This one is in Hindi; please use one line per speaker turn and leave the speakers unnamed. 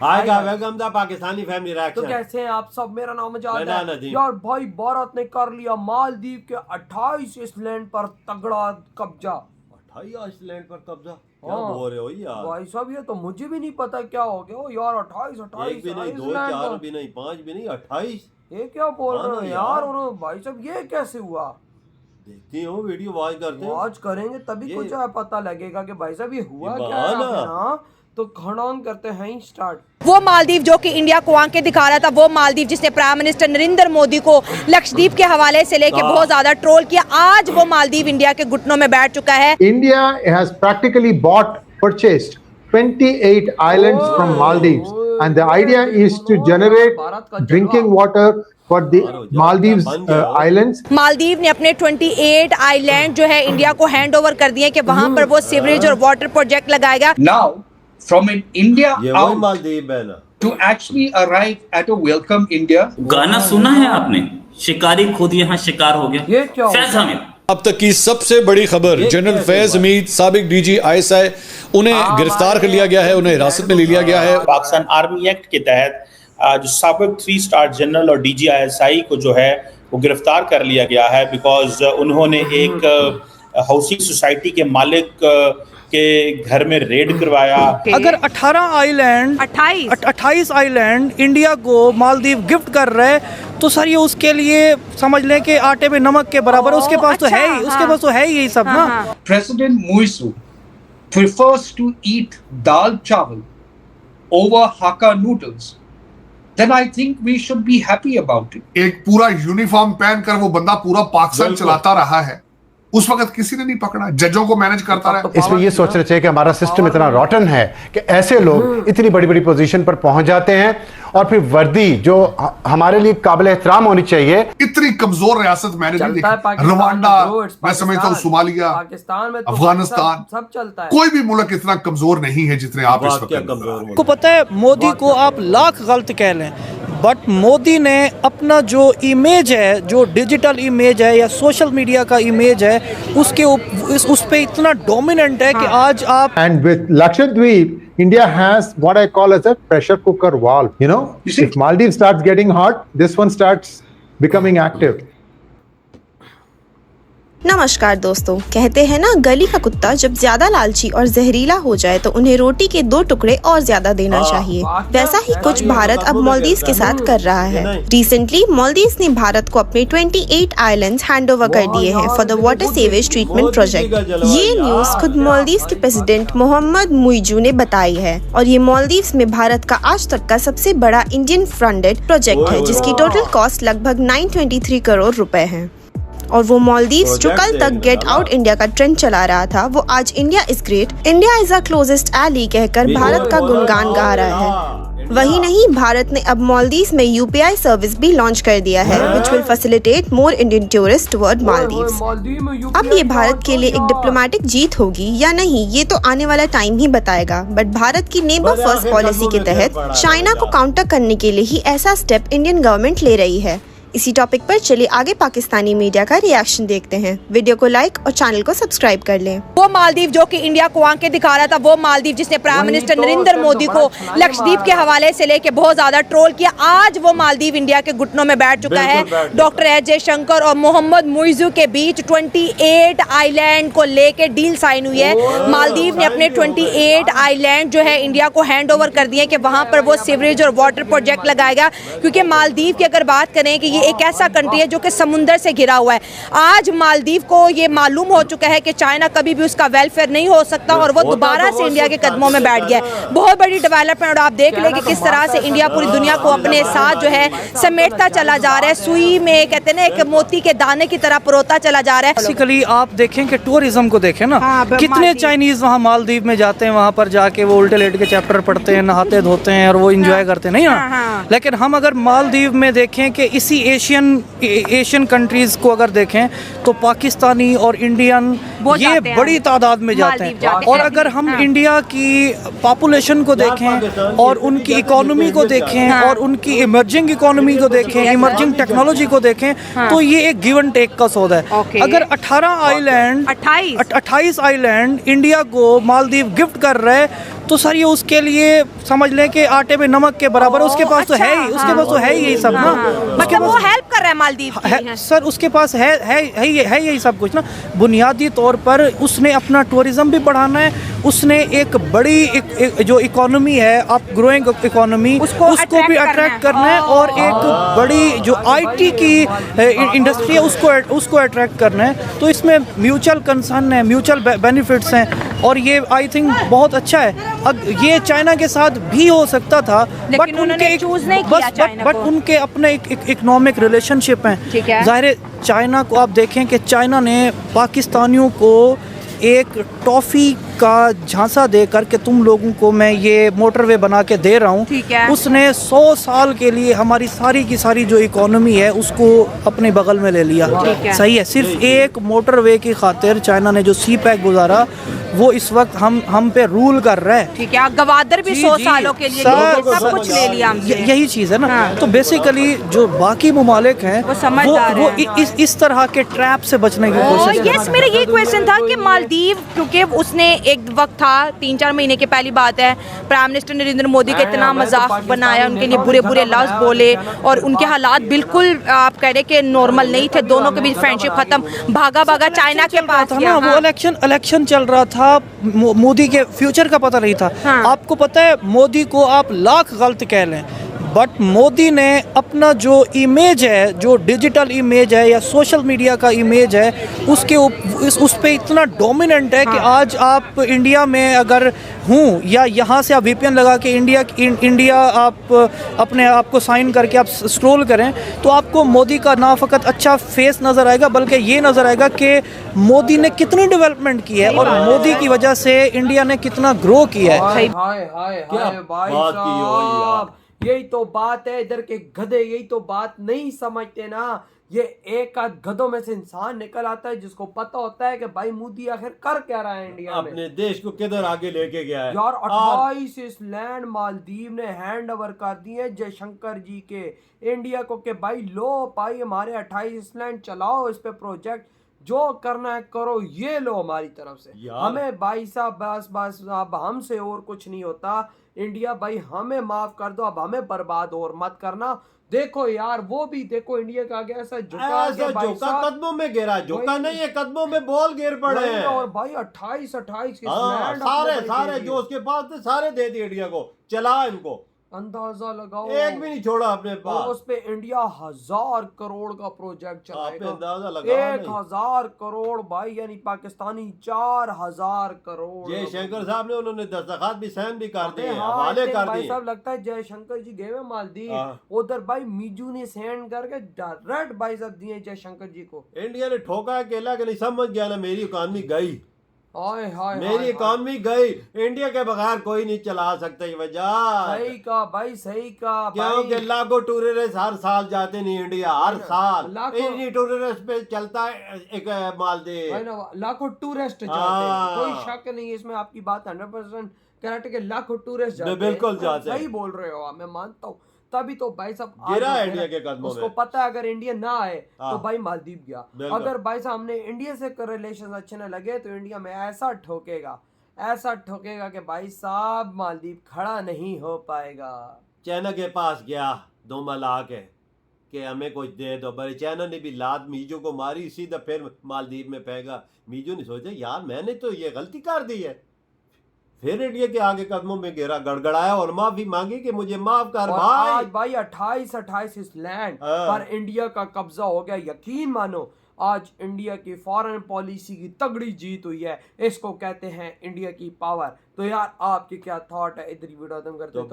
Hi guys, welcome the Pakistani family
तो
रिएक्शन।
कैसे हैं आप सब? मेरा नाम
मैं
आजाद है
नदीम।
यार। भाई भारत ने कर लिया मालदीव के 28 आइलैंड पर तगड़ा कब्जा।
28 आइलैंड पर कब्जा? क्या
हाँ
बोल रहे हो यार?
भाई साहब, ये तो मुझे भी नहीं पता क्या हो गया हो यार। 28
एक भी नहीं, 2 4 भी नहीं, 5 भी नहीं, 28।
ये क्या बोल
हाँ
रहे हो
ना
यार?
यार।
और भाई साहब ये कैसे हुआ?
देखती हो वीडियो, वॉच करते हो।
वॉच करेंगे तभी कुछ पता लगेगा कि भाई साहब ये हुआ
ये
क्या है
बहाना।
आखिर। हाँ तो खड़ान करते हैं स्टार्ट।
वो मालदीव जो कि इंडिया को आंख के दिखा रहा था, वो मालदीव जिसने प्राइम मिनिस्टर नरेंद्र मोदी को लक्षद्वीप के हवाले से लेके बहुत ज्यादा ट्रोल किया, आज वो मालदीव इंडिया के घुटनों में बैठ चुका है।
India has practically purchased 28 islands from Maldives, and the idea is to generate drinking water for the Maldives islands.
Maldives ने अपने 28 आइलैंड जो है इंडिया को हैंड ओवर कर दिए कि वहां पर वो सीवरेज और वाटर प्रोजेक्ट लगाएगा।
Now, from an India
ये वही
out
मालदीव है ना।
to actually arrive at a welcome India.
गाना सुना है आपने? शिकारी खुद यहाँ शिकार हो गया।
ये क्या
फैज
होता है?
हामिद
अब तक की सबसे बड़ी खबर, जनरल फैज हमीद साबिक डीजी आईएसआई, उन्हें गिरफ्तार कर लिया गया है, उन्हें हिरासत में ले लिया गया है।
पाकिस्तान आर्मी एक्ट के तहत जो साबिक 3 स्टार जनरल और डीजी आईएसआई को जो है वो गिरफ्तार कर लिया गया है, बिकॉज उन्होंने एक हाउसिंग सोसाइटी के मालिक के घर में रेड करवाया।
अगर 18 आइलैंड 28 आइलैंड इंडिया को मालदीव गिफ्ट कर रहे हैं तो सर ये उसके लिए समझ लें कि आटे में नमक के बराबर। उसके पास तो है ही, उसके पास तो है ही यही सब ना।
President Muizu prefers to eat dal chawal over Hakka noodles. Then I think we should be happy about it.
एक पूरा यूनिफॉर्म पहनकर वो बंदा पूरा पाकिस्तान चलाता रहा है, उस वक्त किसी ने नहीं पकड़ा, जजों को मैनेज करता रहा।
इसमें ये सोचना चाहिए कि हमारा सिस्टम इतना रॉटन है कि ऐसे लोग इतनी बड़ी बड़ी पोजीशन पर पहुंच जाते हैं और फिर वर्दी जो हमारे लिए काबिल एहतराम होनी चाहिए।
इतनी कमजोर रियासत मैंने नहीं देखी। रवांडा, मैं समझता हूँ सोमालिया,
पाकिस्तान में तो
अफगानिस्तान,
सब चलता है।
कोई भी मुल्क इतना कमजोर नहीं है जितने आप इस वक्त
कमजोर
को पता है, मोदी को आप लाख गलत कह लें, बट मोदी ने अपना जो इमेज है, जो डिजिटल इमेज है या सोशल मीडिया का इमेज है, उसके उस पे इतना डोमिनेंट है कि आज आप
And with Lakshadweep, India has what I call as a pressure cooker valve. You know, if Maldives starts getting hot, this one starts becoming active.
नमस्कार दोस्तों, कहते हैं ना गली का कुत्ता जब ज्यादा लालची और जहरीला हो जाए तो उन्हें रोटी के 2 टुकड़े और ज्यादा देना चाहिए। वैसा ही कुछ भारत अब मालदीव्स के साथ कर रहा है। रिसेंटली मालदीव्स ने भारत को अपने 28 आइलैंड्स हैंड ओवर कर दिए हैं for the water sewage treatment project. ये न्यूज खुद मालदीव्स के प्रेसिडेंट मोहम्मद मुइजू ने बताई है और ये मालदीव्स में भारत का आज तक का सबसे बड़ा इंडियन फंडेड प्रोजेक्ट है, जिसकी टोटल कॉस्ट लगभग 923 करोड़ रुपए है। और वो मालदीव्स जो कल तक गेट आउट इंडिया का ट्रेंड चला रहा था, वो आज India is great, India is a closest ally कहकर भारत का गुणगान गा रहा है। वही नहीं, भारत ने अब मालदीव्स में यूपीआई सर्विस भी लॉन्च कर दिया है, which will facilitate more Indian tourist toward Maldives. अब ये भारत के लिए एक डिप्लोमेटिक जीत होगी या नहीं, ये तो आने वाला टाइम ही बताएगा, बट भारत की नेबर फर्स्ट पॉलिसी के तहत चाइना को काउंटर करने के लिए ही ऐसा स्टेप इंडियन गवर्नमेंट ले रही है। इसी टॉपिक पर चलिए आगे पाकिस्तानी मीडिया का रिएक्शन देखते हैं। वीडियो को लाइक और चैनल को सब्सक्राइब कर लें।
वो मालदीव जो कि इंडिया को आंख के दिखा रहा था, वो मालदीव जिसने प्राइम मिनिस्टर नरेंद्र मोदी को लक्षद्वीप के हवाले से लेके बहुत ज्यादा ट्रोल किया, आज वो मालदीव इंडिया के घुटनों में बैठ चुका है। डॉक्टर एस जयशंकर और मोहम्मद मुइजू के बीच 28 आइलैंड को लेके डील साइन हुई है। मालदीव ने अपने 28 आइलैंड जो है इंडिया को हैंड ओवर कर दिए कि वहां पर वो सीवरेज और वाटर प्रोजेक्ट लगाएगा, क्योंकि मालदीव की अगर बात करें कि एक ऐसा कंट्री है जो कि समुंदर से घिरा हुआ है। आज मालदीव को ये मालूम हो चुका है कि चाइना कभी भी उसका वेलफेयर नहीं हो सकता और वो दोबारा से इंडिया के कदमों में बैठ गया है। बहुत बड़ी डेवलपमेंट, और आप देख लें कि किस तरह से इंडिया पूरी दुनिया को अपने साथ जो है समेटता चला जा रहा है, सुई में कहते हैं ना एक मोती के दाने की तरह परोता चला जा रहा है।
बेसिकली आप देखें कि टूरिज्म को देखें ना, कितने चाइनीज वहाँ मालदीव में जाते हैं, वहाँ पर जाके वो उल्टे लेट के चैप्टर पढ़ते हैं, नहाते धोते हैं और वो इंजॉय करते हैं, नहीं ना। लेकिन हम अगर मालदीव में देखें कि इसी एशियन कंट्रीज़ को अगर देखें तो पाकिस्तानी और इंडियन ये बड़ी तादाद में जाते हैं। और अगर हम इंडिया की पॉपुलेशन को देखें और उनकी इकोनॉमी को देखें और उनकी इमर्जिंग इकोनॉमी को देखें, इमर्जिंग टेक्नोलॉजी को देखें, तो ये एक गिव एंड टेक का सौदा है। अगर 28 आइलैंड इंडिया को मालदीव गिफ्ट कर रहे हैं तो सर ये उसके लिए समझ लें कि आटे में नमक के बराबर। उसके पास तो है ही, उसके पास तो है ही यही सब ना।
मतलब वो हेल्प कर रहा है मालदीव की।
सर उसके पास है यही सब कुछ ना। बुनियादी तौर पर उसने अपना टूरिज्म भी बढ़ाना है, उसने एक बड़ी जो इकोनॉमी है, आप ग्रोइंग इकोनॉमी, उसको भी अट्रैक्ट करना है और एक बड़ी जो IT की इंडस्ट्री है उसको अट्रैक्ट करना है। तो इसमें म्यूचुअल कंसर्न है, म्यूचुअल बेनिफिट्स हैं और ये आई थिंक बहुत अच्छा है। अब ये चाइना के साथ भी हो सकता था, बट उनके अपने इकोनॉमिक रिलेशनशिप हैं। जाहिर है चाइना को आप देखें कि चाइना ने पाकिस्तानियों को एक टॉफ़ी का झांसा दे करके तुम लोगों को मैं ये मोटरवे बना के दे रहा हूँ, उसने 100 साल के लिए हमारी सारी की सारी जो इकोनॉमी है उसको अपने बगल में ले लिया। सही है, सिर्फ एक मोटरवे की खातिर चाइना ने जो CPEC गुजारा वो इस वक्त हम पे रूल कर रहा है।
ठीक है, गवादर भी 100 सालों के लिए सब कुछ ले लिया हमसे।
यही चीज़ है ना। तो बेसिकली जो बाकी ममालिक हैं वो इस तरह के ट्रैप से बचने की कोशिश कर रहे हैं।
यस, मेरा ये क्वेश्चन था कि मालदीव, क्योंकि उसने एक वक्त था 3-4 महीने की पहली बात है, प्राइम मिनिस्टर नरेंद्र मोदी का इतना मजाक बनाया, उनके लिए बुरे बुरे लफ्ज बोले और उनके हालात बिल्कुल आप कह रहे कि नॉर्मल नहीं थे, दोनों के बीच फ्रेंडशिप खत्म, भागा चाइना के पास
था ना। वो इलेक्शन चल रहा था, मोदी के फ्यूचर का पता नहीं था। आपको पता है मोदी को आप लाख गलत कह लें, बट मोदी ने अपना जो इमेज है, जो डिजिटल इमेज है या सोशल मीडिया का इमेज है, उस पे इतना डोमिनेंट है कि आज आप इंडिया में अगर हूँ या यहाँ से आप VPN लगा के इंडिया आप अपने आप को साइन करके आप स्क्रॉल करें तो आपको मोदी का ना फ़कत अच्छा फेस नज़र आएगा बल्कि ये नज़र आएगा कि मोदी ने कितनी डेवलपमेंट की है और मोदी की वजह से इंडिया ने कितना ग्रो किया है।
यही तो बात है, इधर के गधे यही तो बात नहीं समझते ना। ये एक आध गधों में से इंसान निकल आता है जिसको पता होता है कि भाई मोदी आखिर कर क्या रहा है इंडिया में,
अपने देश को किधर आगे लेके गया है।
यार 28 लैंड मालदीव ने हैंड ओवर कर दिए जयशंकर जी के इंडिया को कि भाई लो भाई हमारे 28 लैंड चलाओ, इस पे प्रोजेक्ट जो करना है करो, ये लो हमारी तरफ से। हमें भाई साहब बस अब हमसे और कुछ नहीं होता। इंडिया भाई हमें माफ कर दो, अब हमें बर्बाद और मत करना। देखो यार वो भी देखो इंडिया का आगे ऐसा झुका
कदमों में गिरा, झुका नहीं है, कदमों में बॉल गिर पड़े हैं।
और भाई 28
सारे जो उसके पास थे सारे दे दिए इंडिया को, चला इनको,
अंदाजा लगाओ
एक भी नहीं छोड़ा अपने पास।
उस पे इंडिया 1000 करोड़ का प्रोजेक्ट चलाएगा,
अंदाजा लगाओ
1000 करोड़ भाई, यानी पाकिस्तानी 4000 करोड़।
जयशंकर साहब ने उन्होंने दस्तखत भी साइन भी कर दिए, हवाले कर दिए।
साहब लगता है जयशंकर जी गए मालदीव, उधर भाई मीजू ने सेंड करके डायरेक्ट भाई साहब दिए जयशंकर जी को।
इंडिया ने ठोका अकेला के नहीं, समझ गया ना मेरी इकॉनमी गई, मेरी इकॉनमी गई, इंडिया के बगैर कोई नहीं चला सकता। ये वजह
सही का भाई, सही का,
क्योंकि लाखों टूरिस्ट हर साल जाते नहीं इंडिया, हर साल इन्हीं टूरिस्ट पे चलता है एक मालदीव,
लाखों टूरिस्ट जाते हैं, कोई शक नहीं है इसमें, आपकी बात 100% करेक्ट है कि लाखों टूरिस्ट जाते हैं,
बिल्कुल जाते हैं,
सही बोल रहे हो आप, मैं मानता हूँ। तभी तो भाई साहब
गिरा इंडिया के कदमों
उसको
में।
पता है अगर इंडिया ना आए तो भाई मालदीव गया। अगर भाई साहब हमने इंडिया से रिलेशन अच्छे न लगे तो इंडिया में ऐसा ठोकेगा कि भाई साहब मालदीव खड़ा नहीं हो पाएगा।
चाइना के पास गया 2 मलाक है कि हमें कुछ दे दो, बड़े चाइना ने भी लात मीजो को मारी, सीधा फिर मालदीव में फेंका। मीजो ने सोचा यार मैंने तो ये गलती कर दी है, फिर इंडिया के आगे कदमों में गिरा, गड़गड़ाया और माफी मांगी कि मुझे माफ कर भाई।
आज भाई 28 इस लैंड पर इंडिया का कब्जा हो गया। यकीन मानो आज इंडिया की फॉरेन पॉलिसी की तगड़ी जीत हुई है, इसको कहते हैं इंडिया की पावर। तो यार आपके क्या थॉट है, इधर वीडियो खत्म करते तो